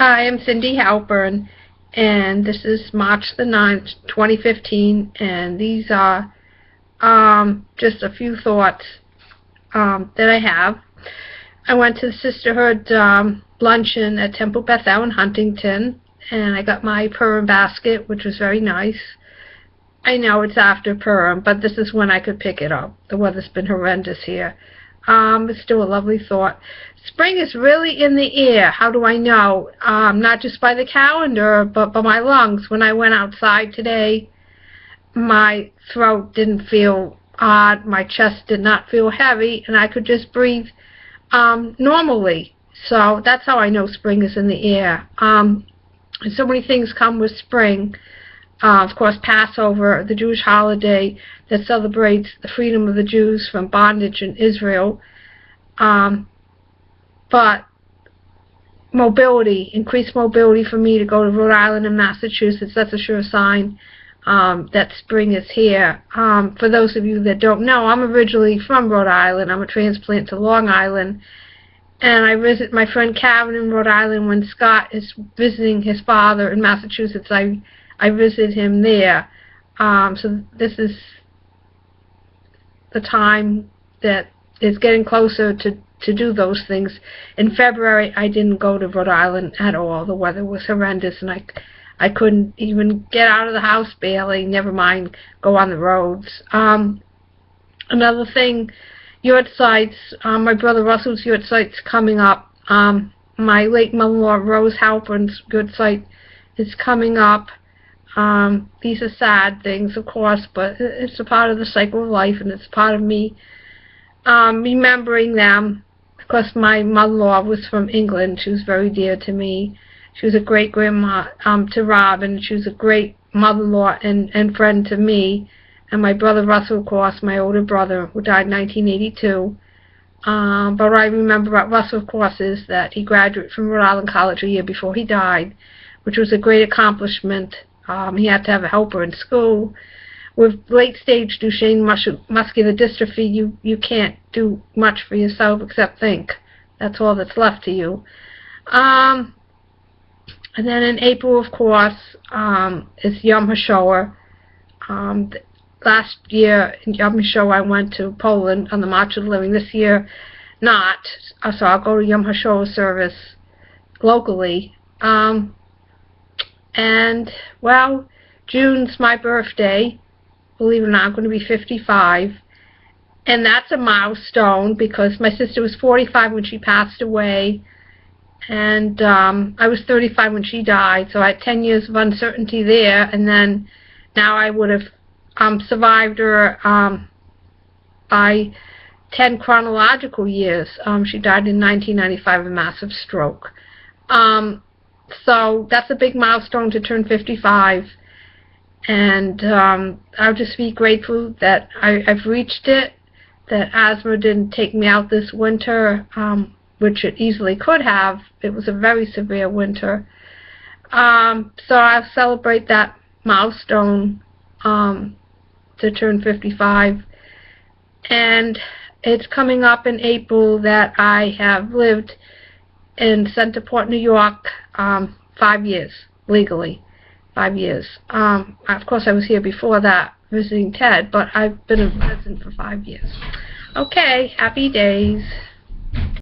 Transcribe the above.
Hi, I'm Cindy Halpern, and this is March the 9th, 2015, and these are just a few thoughts that I have. I went to the Sisterhood luncheon at Temple Bethel in Huntington, and I got my Purim basket, which was very nice. I know it's after Purim, but this is when I could pick it up. The weather's been horrendous here. It's still a lovely thought. Spring is really in the air. How do I know? Not just by the calendar, but by my lungs. When I went outside today, my throat didn't feel odd. My chest did not feel heavy, and I could just breathe normally. So that's how I know spring is in the air. So many things come with spring. Of course, Passover, the Jewish holiday that celebrates the freedom of the Jews from bondage in Israel. But mobility, increased mobility for me to go to Rhode Island and Massachusetts, that's a sure sign that spring is here. For those of you that don't know, I'm originally from Rhode Island. I'm a transplant to Long Island. And I visit my friend Kevin in Rhode Island when Scott is visiting his father in Massachusetts. I visit him there. So this is the time that is getting closer to do those things. In February, I didn't go to Rhode Island at all. The weather was horrendous, and I couldn't even get out of the house barely, never mind go on the roads. Another thing, yurt sites, my brother Russell's yurt site's coming up. My late mother-in-law Rose Halpern's yurt site is coming up. These are sad things, of course, but it's a part of the cycle of life, and it's part of me remembering them. Of course, my mother-in-law was from England. She was very dear to me. She was a great grandma to Rob, and she was a great mother-in-law and friend to me. And my brother Russell, of course, my older brother, who died in 1982. But what I remember about Russell, of course, is that he graduated from Rhode Island College a year before he died, which was a great accomplishment. He had to have a helper in school. With late-stage Duchenne muscular dystrophy, you can't do much for yourself except think. That's all that's left to you. And then in April, of course, is Yom HaShoah. Last year in Yom HaShoah, I went to Poland on the March of the Living. This year, not. So I'll go to Yom HaShoah service locally. And, well, June's my birthday. Believe it or not, I'm going to be 55. And that's a milestone because my sister was 45 when she passed away. And I was 35 when she died. So I had 10 years of uncertainty there. And then now I would have survived her by 10 chronological years. She died in 1995 of a massive stroke. So that's a big milestone to turn 55, and I'll just be grateful that I've reached it, that asthma didn't take me out this winter, which it easily could have. It was a very severe winter. So I'll celebrate that milestone to turn 55, and it's coming up in April that I have lived in Centerport, New York, 5 years, legally, 5 years. Of course, I was here before that, visiting Ted, but I've been a resident for 5 years. Okay, happy days.